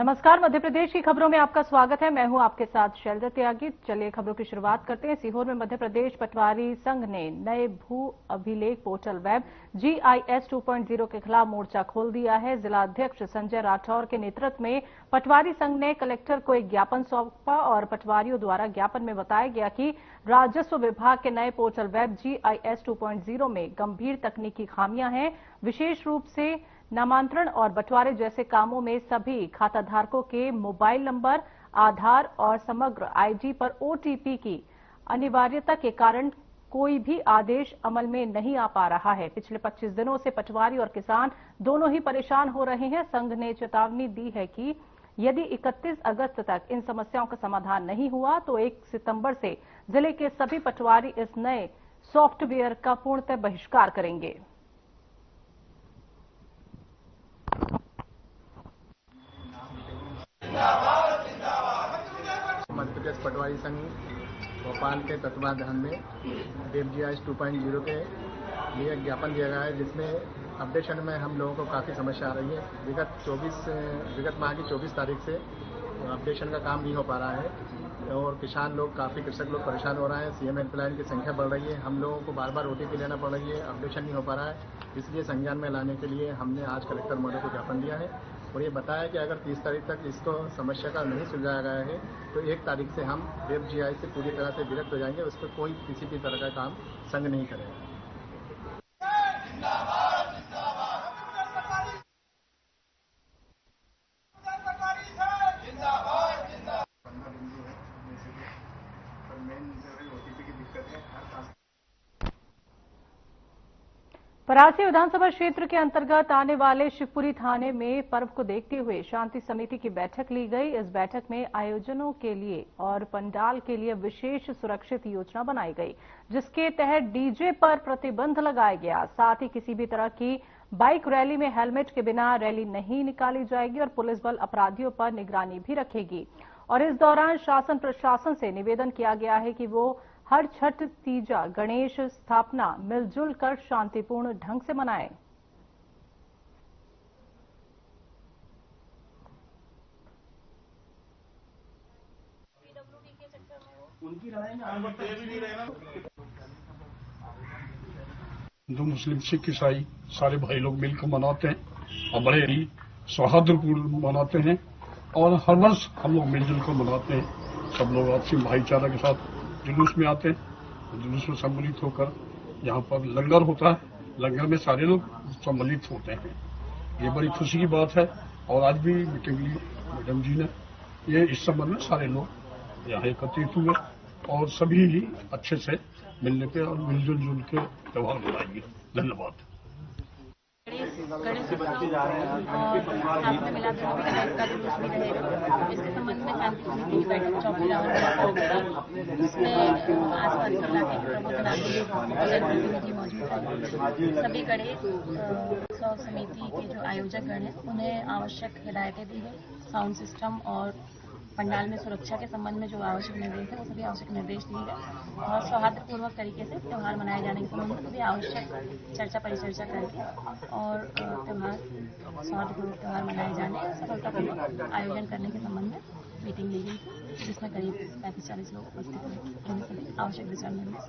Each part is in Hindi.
नमस्कार, मध्य प्रदेश की खबरों में आपका स्वागत है। मैं हूं आपके साथ शैलजा त्यागी। चलिए खबरों की शुरुआत करते हैं। सीहोर में मध्य प्रदेश पटवारी संघ ने नए भू अभिलेख पोर्टल वेब GIS 2.0 के खिलाफ मोर्चा खोल दिया है। जिला अध्यक्ष संजय राठौर के नेतृत्व में पटवारी संघ ने कलेक्टर को एक ज्ञापन सौंपा और पटवारियों द्वारा ज्ञापन में बताया गया कि राजस्व विभाग के नए पोर्टल वेब GIS 2.0 में गंभीर तकनीकी खामियां हैं। विशेष रूप से नामांतरण और बंटवारे जैसे कामों में सभी खाताधारकों के मोबाइल नंबर, आधार और समग्र आईडी पर OTP की अनिवार्यता के कारण कोई भी आदेश अमल में नहीं आ पा रहा है। पिछले 25 दिनों से पटवारी और किसान दोनों ही परेशान हो रहे हैं। संघ ने चेतावनी दी है कि यदि 31 अगस्त तक इन समस्याओं का समाधान नहीं हुआ तो 1 सितंबर से जिले के सभी पटवारी इस नए सॉफ्टवेयर का पूर्णतः बहिष्कार करेंगे। मध्य प्रदेश पटवारी संघ भोपाल के तत्वाधान में वेब GIS 2.0 के लिए ज्ञापन दिया गया है, जिसमें अपडेशन में हम लोगों को काफ़ी समस्या आ रही है। विगत माह की 24 तारीख से अपडेशन का काम नहीं हो पा रहा है और कृषक लोग परेशान हो रहे हैं। CM हेल्पलाइन की संख्या बढ़ रही है, हम लोगों को बार बार OTP लेना पड़ रही है, अपडेशन नहीं हो पा रहा है। इसलिए संज्ञान में लाने के लिए हमने आज कलेक्टर महोदय को ज्ञापन दिया है और ये बताया कि अगर 30 तारीख तक इसको समस्या का नहीं सुलझाया गया है तो 1 तारीख से हम वेब GIS से पूरी तरह से विरक्त हो जाएंगे। उस पर कोई किसी भी तरह का काम संघ नहीं करेगा। परासी विधानसभा क्षेत्र के अंतर्गत आने वाले शिवपुरी थाने में पर्व को देखते हुए शांति समिति की बैठक ली गई। इस बैठक में आयोजनों के लिए और पंडाल के लिए विशेष सुरक्षित योजना बनाई गई, जिसके तहत डीजे पर प्रतिबंध लगाया गया। साथ ही किसी भी तरह की बाइक रैली में हेलमेट के बिना रैली नहीं निकाली जाएगी और पुलिस बल अपराधियों पर निगरानी भी रखेगी। और इस दौरान शासन प्रशासन से निवेदन किया गया है कि वो हर छठ, तीजा, गणेश स्थापना मिलजुल कर शांतिपूर्ण ढंग से मनाएं। हिंदू, मुस्लिम, सिख, ईसाई सारे भाई लोग मिलकर मनाते हैं और बड़े ही सौहार्दपूर्ण मनाते हैं और हर वर्ष हम लोग मिलजुल कर मनाते हैं। सब लोग आपसी भाईचारा के साथ जुलूस में आते हैं। जुलूस में सम्मिलित होकर यहाँ पर लंगर होता है, लंगर में सारे लोग सम्मिलित होते हैं। ये बड़ी खुशी की बात है और आज भी मीटिंग ली मैडम जी ने, ये इस संबंध में सारे लोग यहाँ एकत्रित हुए और सभी ही अच्छे से मिलने के और मिलजुल जुल के त्योहार मनाएंगे। धन्यवाद। गणेश उत्सव और स्थापना मिलाद का जुलूस भी रहेगा। इसके संबंध में शांति समिति की बैठक चौकी रावण में जिसमें आसपास के इलाके के प्रबुद्ध प्रतिनिधि मौजूद है। सभी गणेश उत्सव समिति के जो आयोजक गण हैं उन्हें आवश्यक हिदायतें दी है। साउंड सिस्टम और पंडाल में सुरक्षा के संबंध में जो आवश्यक निर्देश है वो सभी आवश्यक निर्देश दिए गए और सौहार्दपूर्वक तरीके से त्यौहार मनाए जाने के संबंध में सभी आवश्यक चर्चा परिचर्चा करके और सौहार्दपूर्वक त्यौहार मनाए जाने सफलतापूर्वक आयोजन करने के संबंध में मीटिंग ली गई थी, जिसमें करीब 35-40 लोग उपस्थित हुए, जिन्हें सभी आवश्यक दिशा निर्देश।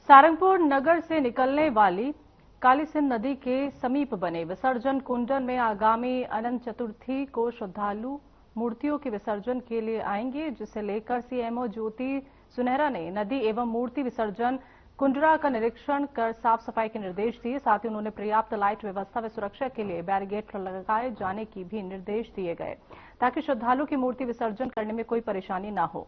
सारंगपुर नगर से निकलने वाली कालीसिंध नदी के समीप बने विसर्जन कुंडन में आगामी अनंत चतुर्थी को श्रद्धालु मूर्तियों के विसर्जन के लिए आएंगे, जिसे लेकर CMO ज्योति सुनहरा ने नदी एवं मूर्ति विसर्जन कुंडरा का निरीक्षण कर साफ सफाई के निर्देश दिए। साथ ही उन्होंने पर्याप्त लाइट व्यवस्था व सुरक्षा के लिए बैरिकेड लगाए जाने की भी निर्देश दिए गए, ताकि श्रद्धालु की मूर्ति विसर्जन करने में कोई परेशानी न हो।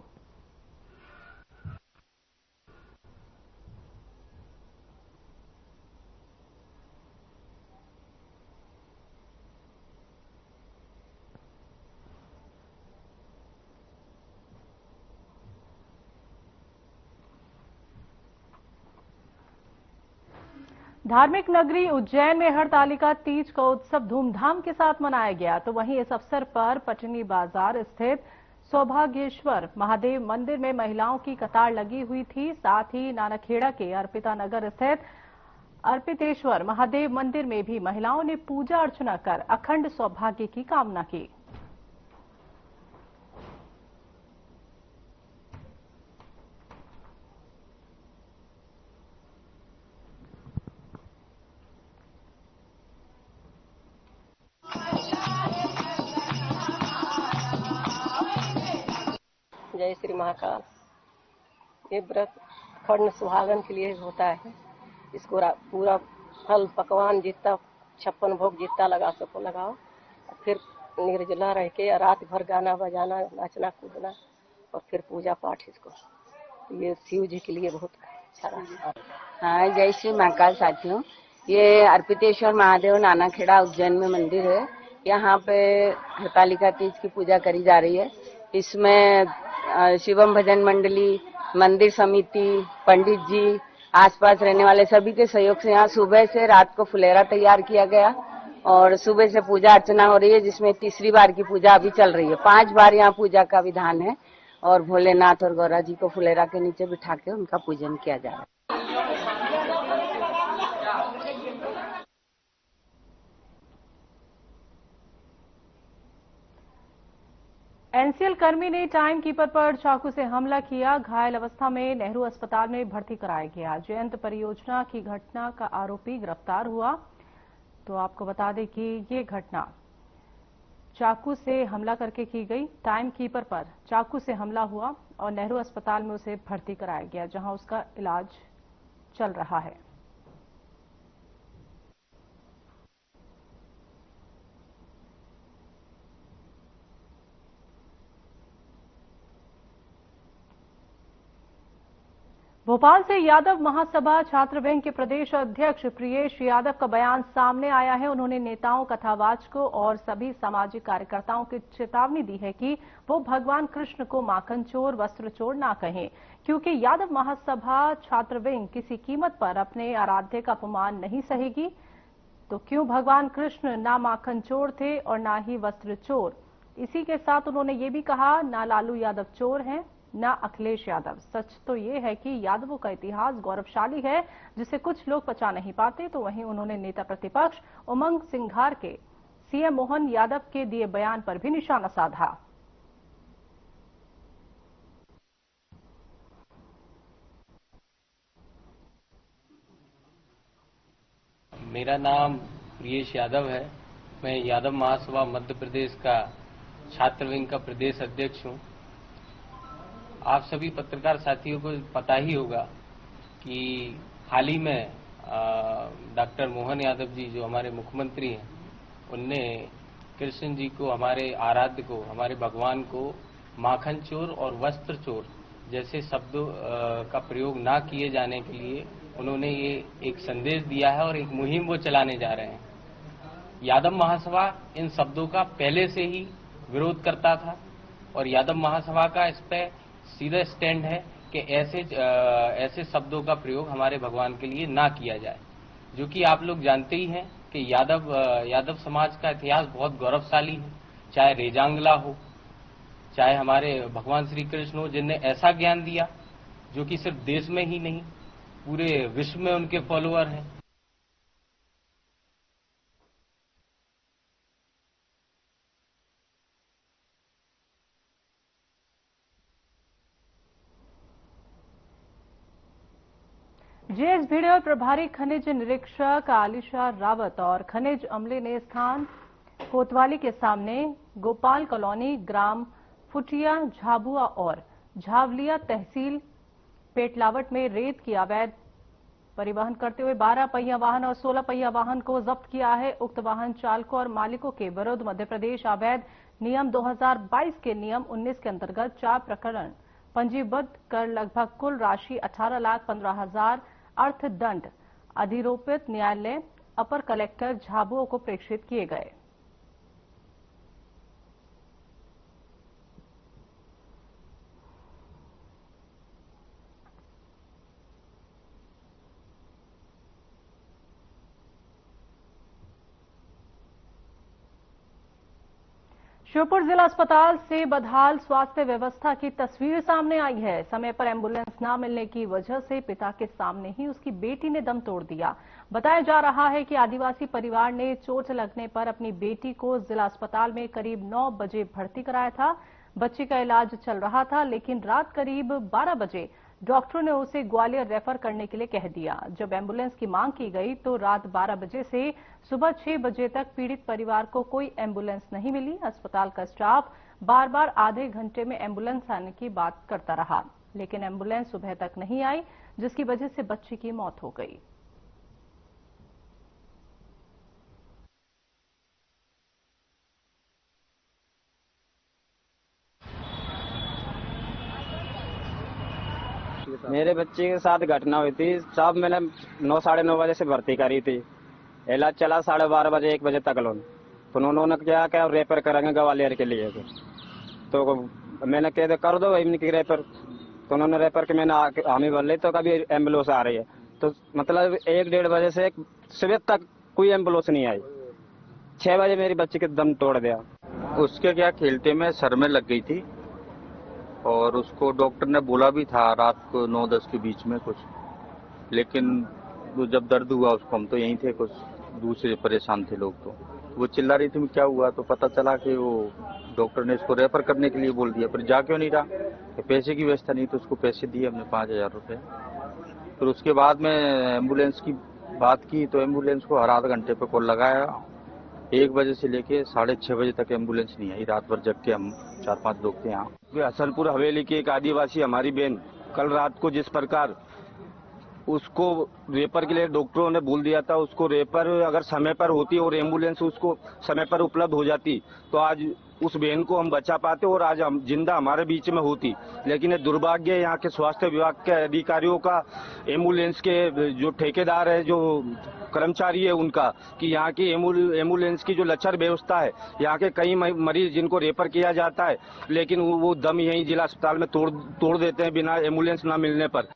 धार्मिक नगरी उज्जैन में हरतालिका तीज का उत्सव धूमधाम के साथ मनाया गया, तो वहीं इस अवसर पर पटनी बाजार स्थित सौभाग्येश्वर महादेव मंदिर में महिलाओं की कतार लगी हुई थी। साथ ही नानाखेड़ा के अर्पिता नगर स्थित अर्पितेश्वर महादेव मंदिर में भी महिलाओं ने पूजा अर्चना कर अखंड सौभाग्य की कामना की। जय श्री महाकाल। ये व्रत अखंड सुहागन के लिए होता है। इसको पूरा फल पकवान जितना 56 भोग जितना लगा सको लगाओ, फिर निर्जला रह के रात भर गाना बजाना नाचना कूदना और फिर पूजा पाठ इसको। ये शिव जी के लिए बहुत अच्छा रहा। हाँ, जय श्री महाकाल साथियों। ये अर्पितेश्वर महादेव नानाखेड़ा उज्जैन में मंदिर है। यहाँ पे हरतालिका तीज की पूजा करी जा रही है। इसमें शिवम भजन मंडली, मंदिर समिति, पंडित जी, आसपास रहने वाले सभी के सहयोग से यहाँ सुबह से रात को फुलेरा तैयार किया गया और सुबह से पूजा अर्चना हो रही है, जिसमें तीसरी बार की पूजा अभी चल रही है। 5 बार यहाँ पूजा का विधान है और भोलेनाथ और गौरा जी को फुलेरा के नीचे बिठा के उनका पूजन किया जा रहा है। एनसीएल कर्मी ने टाइम कीपर पर चाकू से हमला किया। घायल अवस्था में नेहरू अस्पताल में भर्ती कराया गया। जयंत परियोजना की घटना का आरोपी गिरफ्तार हुआ। तो आपको बता दें कि ये घटना चाकू से हमला करके की गई। टाइम कीपर पर चाकू से हमला हुआ और नेहरू अस्पताल में उसे भर्ती कराया गया, जहां उसका इलाज चल रहा है। भोपाल से यादव महासभा छात्र विंग के प्रदेश अध्यक्ष प्रियेश यादव का बयान सामने आया है। उन्होंने नेताओं, कथावाचकों और सभी सामाजिक कार्यकर्ताओं को चेतावनी दी है कि वो भगवान कृष्ण को माखन चोर, वस्त्र चोर ना कहें, क्योंकि यादव महासभा छात्र विंग किसी कीमत पर अपने आराध्य का अपमान नहीं सहेगी। तो क्यों भगवान कृष्ण ना माखन चोर थे और ना ही वस्त्र चोर। इसी के साथ उन्होंने ये भी कहा, ना लालू यादव चोर हैं, ना अखिलेश यादव। सच तो ये है कि यादवों का इतिहास गौरवशाली है, जिसे कुछ लोग पचा नहीं पाते। तो वहीं उन्होंने नेता प्रतिपक्ष उमंग सिंघार के सीएम मोहन यादव के दिए बयान पर भी निशाना साधा। मेरा नाम प्रियेश यादव है। मैं यादव महासभा मध्य प्रदेश का छात्र विंग का प्रदेश अध्यक्ष हूं। आप सभी पत्रकार साथियों को पता ही होगा कि हाल ही में डॉक्टर मोहन यादव जी, जो हमारे मुख्यमंत्री हैं, उनने कृष्ण जी को, हमारे आराध्य को, हमारे भगवान को माखन चोर और वस्त्र चोर जैसे शब्दों का प्रयोग ना किए जाने के लिए उन्होंने ये एक संदेश दिया है और एक मुहिम वो चलाने जा रहे हैं। यादव महासभा इन शब्दों का पहले से ही विरोध करता था और यादव महासभा का इस पे सीधा स्टैंड है कि ऐसे शब्दों का प्रयोग हमारे भगवान के लिए ना किया जाए, जो कि आप लोग जानते ही हैं कि यादव समाज का इतिहास बहुत गौरवशाली है। चाहे रेजांगला हो, चाहे हमारे भगवान श्री कृष्ण हो, जिनने ऐसा ज्ञान दिया जो कि सिर्फ देश में ही नहीं पूरे विश्व में उनके फॉलोअर हैं। जेएसभीडीओ प्रभारी खनिज निरीक्षक आलिशा रावत और खनिज अमले ने स्थान कोतवाली के सामने गोपाल कॉलोनी, ग्राम फुटिया, झाबुआ और झावलिया तहसील पेटलावट में रेत की अवैध परिवहन करते हुए 12 पहिया वाहन और 16 पहिया वाहन को जब्त किया है। उक्त वाहन चालकों और मालिकों के विरुद्ध मध्य प्रदेश अवैध नियम 2022 के नियम 19 के अंतर्गत 4 प्रकरण पंजीबद्ध कर लगभग कुल राशि 18,15,000 अर्थदंड अधिरोपित न्यायालय अपर कलेक्टर झाबुआ को प्रेषित किए गए। श्योपुर जिला अस्पताल से बदहाल स्वास्थ्य व्यवस्था की तस्वीर सामने आई है। समय पर एम्बुलेंस न मिलने की वजह से पिता के सामने ही उसकी बेटी ने दम तोड़ दिया। बताया जा रहा है कि आदिवासी परिवार ने चोट लगने पर अपनी बेटी को जिला अस्पताल में करीब 9 बजे भर्ती कराया था। बच्ची का इलाज चल रहा था, लेकिन रात करीब 12 बजे डॉक्टरों ने उसे ग्वालियर रेफर करने के लिए कह दिया। जब एम्बुलेंस की मांग की गई तो रात 12 बजे से सुबह 6 बजे तक पीड़ित परिवार को कोई एम्बुलेंस नहीं मिली। अस्पताल का स्टाफ बार बार आधे घंटे में एम्बुलेंस आने की बात करता रहा, लेकिन एम्बुलेंस सुबह तक नहीं आई, जिसकी वजह से बच्ची की मौत हो गई। मेरे बच्चे के साथ घटना हुई थी साहब। मैंने 9 साढ़े 9 बजे से भर्ती करी थी। इलाज चला 12:30 बजे 1 बजे तक लोन। तो उन्होंने क्या रेफर करेंगे ग्वालियर के लिए। तो मैंने कह दे कर दो इनकी रेफर। तो उन्होंने रेफर के मैंने हामी भर ली, तो कभी एम्बुलेंस आ रही है। तो मतलब 1-1:30 बजे से सुबह तक कोई एम्बुलेंस नहीं आई। 6 बजे मेरी बच्ची के दम तोड़ दिया। उसके क्या खेलते में सर में लग गई थी और उसको डॉक्टर ने बोला भी था रात को 9-10 के बीच में कुछ, लेकिन वो जब दर्द हुआ उसको, हम तो यहीं थे, कुछ दूसरे परेशान थे लोग, तो वो चिल्ला रही थी क्या हुआ। तो पता चला कि वो डॉक्टर ने इसको रेफर करने के लिए बोल दिया। फिर जा क्यों नहीं रहा, तो पैसे की व्यवस्था नहीं, तो उसको पैसे दिए हमने 5000 रुपये। फिर उसके बाद में एम्बुलेंस की बात की, तो एम्बुलेंस को हर आधे घंटे पे कॉल लगाया। 1 बजे से लेके 6:30 बजे तक एम्बुलेंस नहीं आई। रात भर जग के हम 4-5 लोग थे यहाँ। हसनपुर हवेली की एक आदिवासी हमारी बहन कल रात को जिस प्रकार उसको रेफर के लिए डॉक्टरों ने बोल दिया था, उसको रेफर अगर समय पर होती और एम्बुलेंस उसको समय पर उपलब्ध हो जाती तो आज उस बहन को हम बचा पाते और आज हम जिंदा हमारे बीच में होती। लेकिन ये दुर्भाग्य यहाँ के स्वास्थ्य विभाग के अधिकारियों का, एम्बुलेंस के जो ठेकेदार है, जो कर्मचारी है उनका, कि यहाँ की एम्बुलेंस की जो लचर व्यवस्था है, यहाँ के कई मरीज जिनको रेफर किया जाता है लेकिन वो दम यहीं जिला अस्पताल में तोड़ देते हैं बिना एम्बुलेंस न मिलने पर।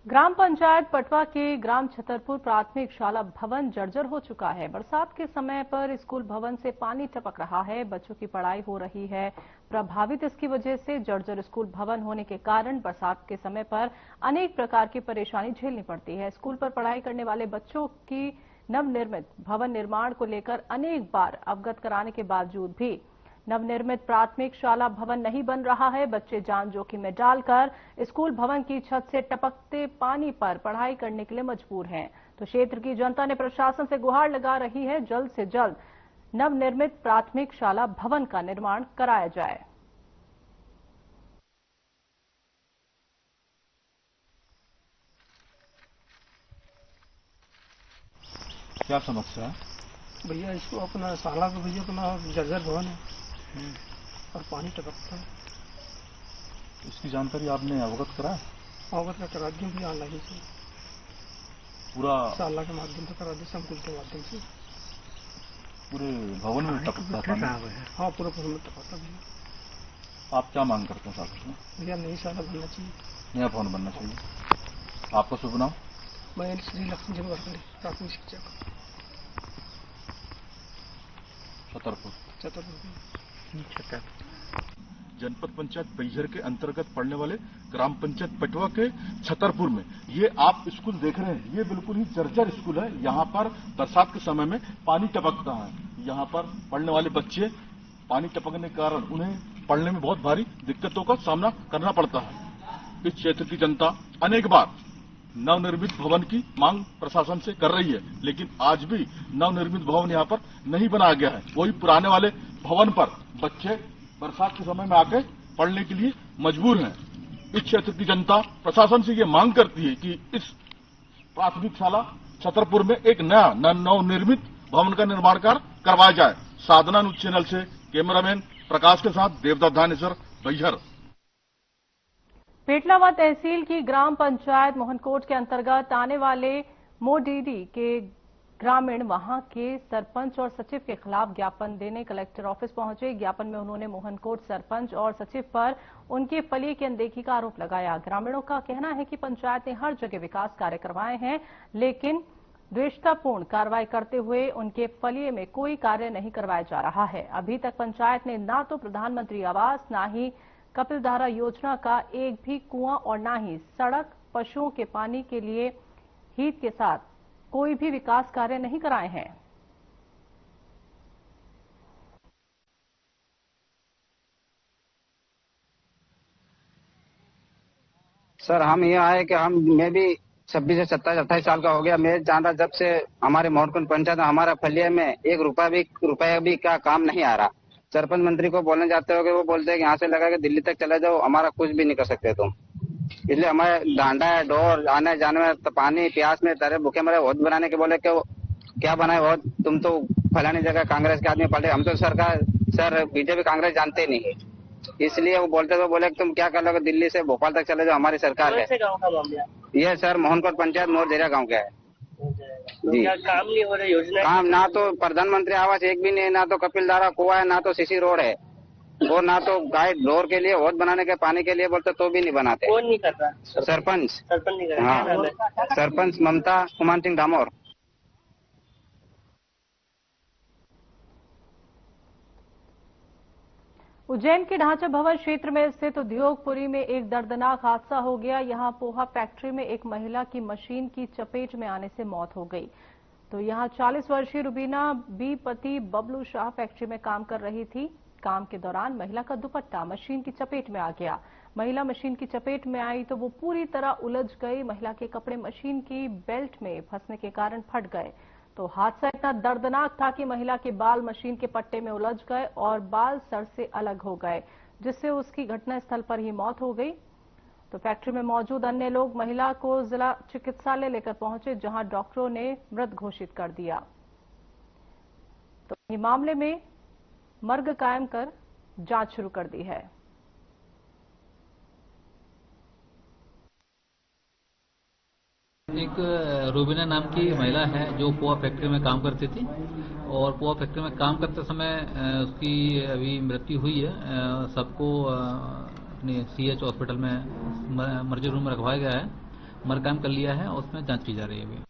ग्राम पंचायत पटवा के ग्राम छतरपुर प्राथमिक शाला भवन जर्जर हो चुका है। बरसात के समय पर स्कूल भवन से पानी टपक रहा है। बच्चों की पढ़ाई हो रही है प्रभावित। इसकी वजह से जर्जर स्कूल भवन होने के कारण बरसात के समय पर अनेक प्रकार की परेशानी झेलनी पड़ती है। स्कूल पर पढ़ाई करने वाले बच्चों की नवनिर्मित भवन निर्माण को लेकर अनेक बार अवगत कराने के बावजूद भी नवनिर्मित प्राथमिक शाला भवन नहीं बन रहा है। बच्चे जान जोखिम में डालकर स्कूल भवन की छत से टपकते पानी पर पढ़ाई करने के लिए मजबूर हैं। तो क्षेत्र की जनता ने प्रशासन से गुहार लगा रही है, जल्द से जल्द नवनिर्मित प्राथमिक शाला भवन का निर्माण कराया जाए। क्या समस्या है भैया? इसको अपना शाला को भैया अपना जर्जर भवन है और पानी टपकता है। इसकी जानकारी आपने अवगत कराया? अवगत का करा दिया भैया, ऑनलाइन से पूरा शाला के माध्यम से करा दिया, संकुल के माध्यम से। पूरे भवन में टपकता था? हाँ, पूरे भवन में टपकता भैया। आप क्या मांग करते हैं शाला में? भैया नई शाला बनना चाहिए, नया भवन बनना चाहिए। आपका शुभ नाम? मैं श्री लक्ष्मी जमगढ़ प्राथमिक शिक्षक छतरपुर। जनपद पंचायत बैजर के अंतर्गत पड़ने वाले ग्राम पंचायत पटवा के छतरपुर में ये आप स्कूल देख रहे हैं, ये बिल्कुल ही जर्जर स्कूल है। यहाँ पर बरसात के समय में पानी टपकता है। यहाँ पर पढ़ने वाले बच्चे पानी टपकने के कारण उन्हें पढ़ने में बहुत भारी दिक्कतों का सामना करना पड़ता है। इस क्षेत्र की जनता अनेक बार नवनिर्मित भवन की मांग प्रशासन से कर रही है, लेकिन आज भी नवनिर्मित भवन यहाँ पर नहीं बनाया गया है। वही पुराने वाले भवन पर बच्चे बरसात के समय में आके पढ़ने के लिए मजबूर हैं। इस क्षेत्र की जनता प्रशासन से ये मांग करती है कि इस प्राथमिक शाला छतरपुर में एक नया नवनिर्मित भवन का निर्माण कार्य करवाया जाए। साधना न्यूज चैनल से कैमरामैन प्रकाश के साथ देवदत्त धानेसर, बैजर। पेटलावा तहसील की ग्राम पंचायत मोहनकोट के अंतर्गत आने वाले मोडीडी के ग्रामीण वहां के सरपंच और सचिव के खिलाफ ज्ञापन देने कलेक्टर ऑफिस पहुंचे। ज्ञापन में उन्होंने मोहनकोट सरपंच और सचिव पर उनके फलिए की अनदेखी का आरोप लगाया। ग्रामीणों का कहना है कि पंचायत ने हर जगह विकास कार्य करवाए हैं, लेकिन द्वेषतापूर्ण कार्रवाई करते हुए उनके फलिए में कोई कार्य नहीं करवाया जा रहा है। अभी तक पंचायत ने ना तो प्रधानमंत्री आवास, ना ही कपिलधारा योजना का एक भी कुआं और ना ही सड़क, पशुओं के पानी के लिए हित के साथ कोई भी विकास कार्य नहीं कराए हैं। सर, हम ये आए कि मैं भी 26 से 27-28 साल का हो गया। मैं जान रहा जब से हमारे मोहनकुंड पंचायत में हमारा फलिया में एक रुपया भी का काम नहीं आ रहा। सरपंच मंत्री को बोलने जाते हो वो बोलते हैं कि यहाँ से लगा के दिल्ली तक चले जाओ, हमारा कुछ भी नहीं कर सकते तुम। इसलिए हमारे डांडा है, डोर आने जाने में तो पानी प्यास में तरह भूखे मरे। वोट बनाने के बोले कि क्या बनाए वोट, तुम तो फलानी जगह कांग्रेस के आदमी पलटे। हम तो सर बीजेपी कांग्रेस जानते ही नहीं है, इसलिए वो बोलते हुए बोले तुम क्या कर लोगे, दिल्ली से भोपाल तक चले जाओ, हमारी सरकार है। ये सर मोहनकोट पंचायत मोरजेरा गांव का है जी। काम नहीं हो रहा, योजना काम ना तो प्रधानमंत्री आवास एक भी नहीं है, ना तो कपिलधारा कुआं है, ना तो सीसी रोड है, और ना तो गाय ढोर के लिए वोट बनाने के पानी के लिए बोलते तो भी नहीं बनाते। कौन नहीं कर रहा? सरपंच नहीं कर रहा। हाँ, सरपंच ममता कुमार सिंह डामोर। उज्जैन के ढांचा भवन क्षेत्र में स्थित उद्योगपुरी में एक दर्दनाक हादसा हो गया। यहां पोहा फैक्ट्री में एक महिला की मशीन की चपेट में आने से मौत हो गई। तो यहां 40 वर्षीय रुबीना बी पति बबलू शाह फैक्ट्री में काम कर रही थी। काम के दौरान महिला का दुपट्टा मशीन की चपेट में आ गया। महिला मशीन की चपेट में आई तो वो पूरी तरह उलझ गई। महिला के कपड़े मशीन की बेल्ट में फंसने के कारण फट गए। तो हादसा इतना दर्दनाक था कि महिला के बाल मशीन के पट्टे में उलझ गए और बाल सर से अलग हो गए, जिससे उसकी घटनास्थल पर ही मौत हो गई। तो फैक्ट्री में मौजूद अन्य लोग महिला को जिला चिकित्सालय लेकर पहुंचे, जहां डॉक्टरों ने मृत घोषित कर दिया। तो इस मामले में मर्ग कायम कर जांच शुरू कर दी है। एक रूबीना नाम की महिला है जो पोहा फैक्ट्री में काम करती थी, और पोहा फैक्ट्री में काम करते समय उसकी अभी मृत्यु हुई है। सबको अपने CH हॉस्पिटल में मर्जी रूम में रखवाया गया है। मर्ग कायम कर लिया है और उसमें जांच की जा रही है अभी।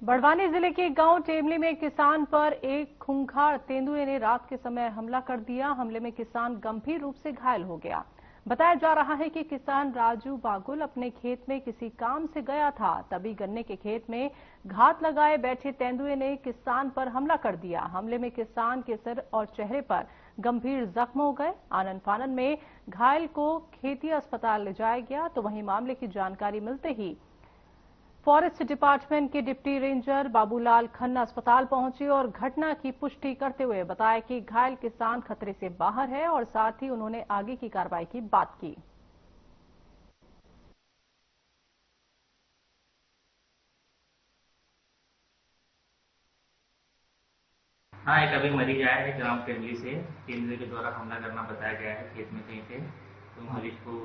बड़वानी जिले के गांव टेमली में किसान पर एक खूंखार तेंदुए ने रात के समय हमला कर दिया। हमले में किसान गंभीर रूप से घायल हो गया। बताया जा रहा है कि किसान राजू बागुल अपने खेत में किसी काम से गया था, तभी गन्ने के खेत में घात लगाए बैठे तेंदुए ने किसान पर हमला कर दिया। हमले में किसान के सिर और चेहरे पर गंभीर जख्म हो गए। आनन फानन में घायल को खेती अस्पताल ले जाया गया। तो वहीं मामले की जानकारी मिलते ही फॉरेस्ट डिपार्टमेंट के डिप्टी रेंजर बाबूलाल खन्ना अस्पताल पहुंचे और घटना की पुष्टि करते हुए बताया कि घायल किसान खतरे से बाहर है और साथ ही उन्होंने आगे की कार्रवाई की बात की। हाँ, एक अभी मरीज आया है ग्राम टेमली से। तेंदुए के द्वारा हमला करना बताया गया है खेत में कहीं पे। तो मरीज को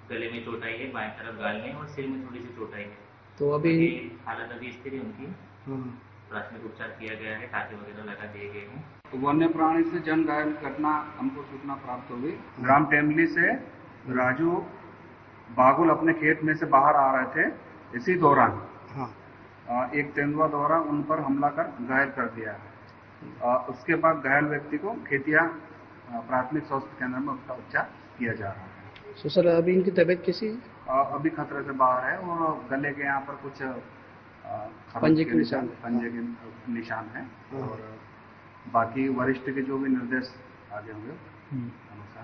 गले में चोट आई है, बाएं तरफ गाल में, और सिर में थोड़ी सी चोट आई है। तो अभी हालत अभी स्थिर है उनकी। प्राथमिक उपचार किया गया है, टाँके वगैरह लगा दिए गए हैं। तो वन्य प्राणी से जन घायल घटना हमको सूचना प्राप्त हुई। ग्राम टेमली से राजू बागुल अपने खेत में से बाहर आ रहे थे। इसी दौरान एक तेंदुआ द्वारा उन पर हमला कर घायल कर दिया। उसके बाद घायल व्यक्ति को खेतिया प्राथमिक स्वास्थ्य केंद्र में उसका उपचार किया जा रहा है। तो सर अभी इनकी तबीयत कैसी है? अभी खतरे से बाहर है और गले के यहाँ पर कुछ पंजे के निशान है। और बाकी वरिष्ठ के जो भी निर्देश आगे होंगे अनुसार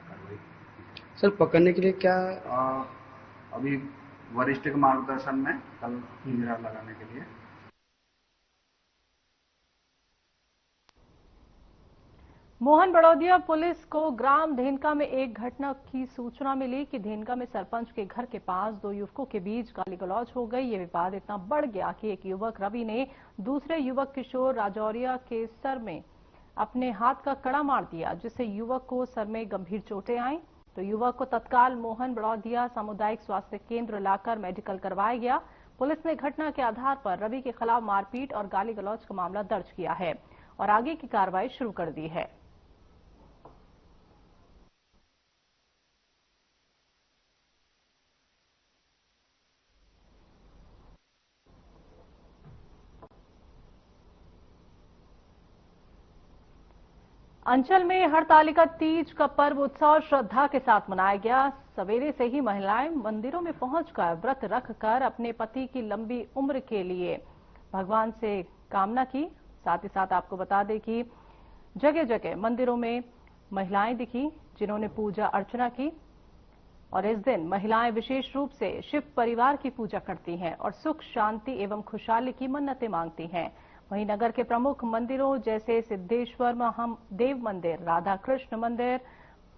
कार्रवाई। सर पकड़ने के लिए क्या अभी वरिष्ठ के मार्गदर्शन में कल पिंजरा लगाने के लिए। मोहन बड़ौदिया पुलिस को ग्राम धेनका में एक घटना की सूचना मिली कि धेनका में सरपंच के घर के पास दो युवकों के बीच गाली गलौज हो गई। ये विवाद इतना बढ़ गया कि एक युवक रवि ने दूसरे युवक किशोर राजौरिया के सर में अपने हाथ का कड़ा मार दिया, जिससे युवक को सर में गंभीर चोटें आईं। तो युवक को तत्काल मोहन बड़ौदिया सामुदायिक स्वास्थ्य केंद्र लाकर मेडिकल करवाया गया। पुलिस ने घटना के आधार पर रवि के खिलाफ मारपीट और गाली गलौज का मामला दर्ज किया है और आगे की कार्रवाई शुरू कर दी है। अंचल में हरतालिका तीज का पर्व उत्साह और श्रद्धा के साथ मनाया गया। सवेरे से ही महिलाएं मंदिरों में पहुंचकर व्रत रखकर अपने पति की लंबी उम्र के लिए भगवान से कामना की। साथ ही साथ आपको बता दें कि जगह जगह मंदिरों में महिलाएं दिखी, जिन्होंने पूजा अर्चना की। और इस दिन महिलाएं विशेष रूप से शिव परिवार की पूजा करती हैं और सुख शांति एवं खुशहाली की मन्नतें मांगती हैं। वहीं नगर के प्रमुख मंदिरों जैसे सिद्धेश्वर महादेव मंदिर, राधा कृष्ण मंदिर,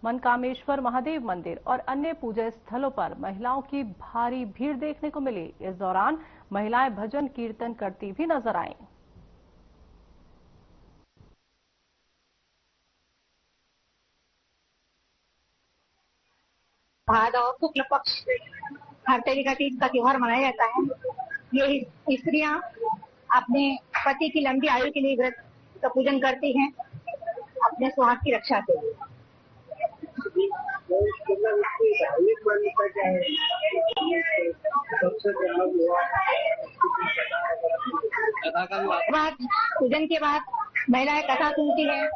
मनकामेश्वर महादेव मंदिर और अन्य पूजा स्थलों पर महिलाओं की भारी भीड़ देखने को मिली। इस दौरान महिलाएं भजन कीर्तन करती भी नजर आईं। भादव शुक्ल पक्ष हरतालिका तीज का त्योहार मनाया जाता है। ये स्त्रियां अपने पति की लंबी आयु के लिए व्रत का पूजन करती हैं, अपने सुहाग की रक्षा के लिए। पूजन के बाद महिलाएं कथा सुनती हैं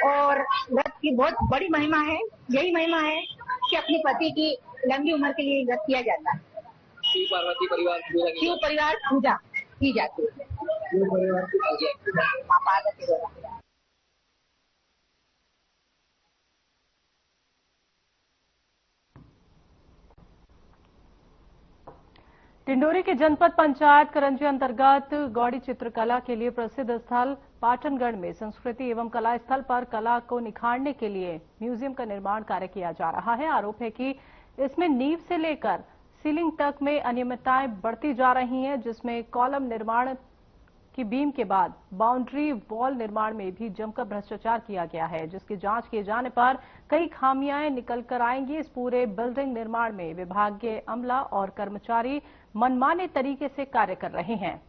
और व्रत की बहुत बड़ी महिमा है। यही महिमा है कि अपने पति की लंबी उम्र के लिए व्रत किया जाता है। शिव परिवार पूजा की जाती है। डिंडोरी के जनपद पंचायत करंजी अंतर्गत गौड़ी चित्रकला के लिए प्रसिद्ध स्थल पाटनगढ़ में संस्कृति एवं कला स्थल पर कला को निखारने के लिए म्यूजियम का निर्माण कार्य किया जा रहा है। आरोप है कि इसमें नींव से लेकर सीलिंग तक में अनियमितताएं बढ़ती जा रही हैं, जिसमें कॉलम निर्माण की बीम के बाद बाउंड्री वॉल निर्माण में भी जमकर भ्रष्टाचार किया गया है, जिसकी जांच किए जाने पर कई खामियां निकल कर आएंगी। इस पूरे बिल्डिंग निर्माण में विभागीय अमला और कर्मचारी मनमाने तरीके से कार्य कर रहे हैं।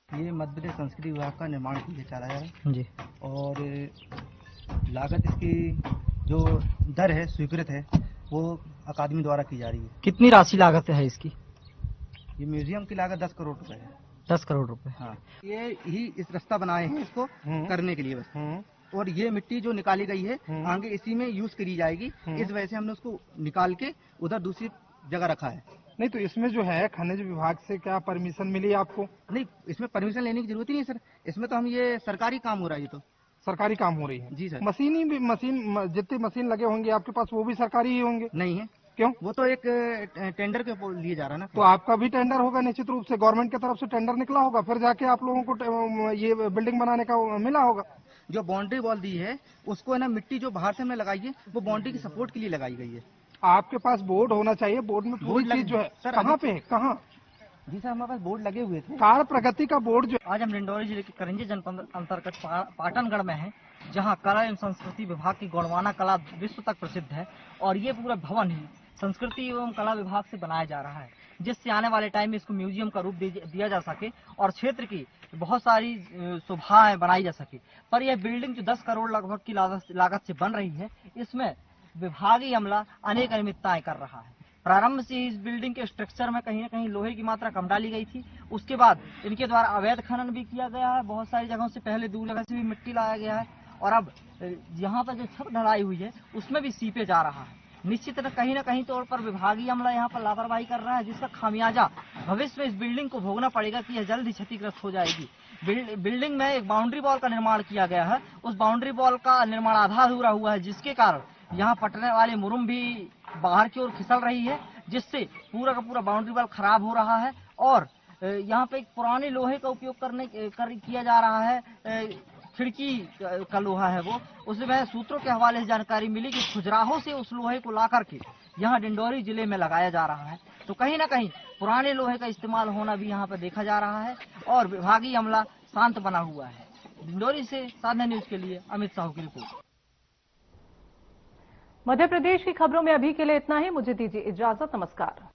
ये मध्य प्रदेश संस्कृति विभाग का निर्माण किया जा रहा है जी, और लागत इसकी जो दर है स्वीकृत है वो अकादमी द्वारा की जा रही है। कितनी राशि लागत है इसकी? ये म्यूजियम की लागत 10 करोड़ रुपए है। 10 करोड़ रुपए। हाँ, ये ही इस रास्ता बनाए हैं इसको करने के लिए बस। और ये मिट्टी जो निकाली गई है आगे इसी में यूज करी जाएगी। इस वजह से हमने उसको निकाल के उधर दूसरी जगह रखा है। नहीं तो इसमें जो है खनिज विभाग से क्या परमिशन मिली आपको? नहीं, इसमें परमिशन लेने की जरूरत ही नहीं सर। इसमें तो हम ये सरकारी काम हो रहा है। ये तो सरकारी काम हो रही है जी सर। मशीन जितने मशीन लगे होंगे आपके पास वो भी सरकारी ही होंगे? नहीं है। क्यों? वो तो एक टेंडर के लिए जा रहा है ना। तो आपका भी टेंडर होगा निश्चित रूप से, गवर्नमेंट की तरफ से टेंडर निकला होगा, फिर जाके आप लोगों को ये बिल्डिंग बनाने का मिला होगा। जो बाउंड्री वॉल दी है उसको है ना, मिट्टी जो बाहर से हमने लगाई है वो बाउंड्री की सपोर्ट के लिए लगाई गई है। आपके पास बोर्ड होना चाहिए। बोर्ड में पूरी चीज जो है कहाँ पे है? कहाँ? जी सर, हमारे पास बोर्ड लगे हुए थे। कार्य प्रगति का बोर्ड जो आज हम डिंडोरी जिले के करंजी जनपद अंतर्गत पाटनगढ़ में है, जहां कला एवं संस्कृति विभाग की गोंडवाना कला विश्व तक प्रसिद्ध है। और ये पूरा भवन ही संस्कृति एवं कला विभाग से बनाया जा रहा है, जिससे आने वाले टाइम में इसको म्यूजियम का रूप दिया जा सके और क्षेत्र की बहुत सारी सुविधाएं बनाई जा सके। पर यह बिल्डिंग जो 10 करोड़ लगभग की लागत से बन रही है, इसमें विभागीय अमला अनेक अनियमितताएं कर रहा है। प्रारंभ से इस बिल्डिंग के स्ट्रक्चर में कहीं न कहीं लोहे की मात्रा कम डाली गई थी। उसके बाद इनके द्वारा अवैध खनन भी किया गया है। बहुत सारी जगहों से पहले दूर जगह से भी मिट्टी लाया गया है और अब यहाँ पर जो छत ढलाई हुई है उसमें भी सीपे जा रहा है। निश्चित कहीं न कहीं तौर पर विभागीय अमला यहाँ पर लापरवाही कर रहा है, जिसका खामियाजा भविष्य में इस बिल्डिंग को भोगना पड़ेगा कि यह जल्द ही क्षतिग्रस्त हो जाएगी। बिल्डिंग में एक बाउंड्री वॉल का निर्माण किया गया है। उस बाउंड्री वॉल का निर्माण आधा अधूरा हुआ है, जिसके कारण यहाँ पटने वाली मुरुम भी बाहर की ओर फिसल रही है, जिससे पूरा का पूरा बाउंड्री वॉल खराब हो रहा है। और यहाँ पे एक पुराने लोहे का उपयोग किया जा रहा है खिड़की का लोहा है वो, उसमें सूत्रों के हवाले से जानकारी मिली कि खुजराहों से उस लोहे को ला करके यहाँ डिंडौरी जिले में लगाया जा रहा है। तो कहीं ना कहीं पुराने लोहे का इस्तेमाल होना भी यहाँ पर देखा जा रहा है और विभागीय अमला शांत बना हुआ है। डिंडौरी से साधना न्यूज के लिए अमित साहू की रिपोर्ट। मध्य प्रदेश की खबरों में अभी के लिए इतना ही। मुझे दीजिए इजाजत। नमस्कार।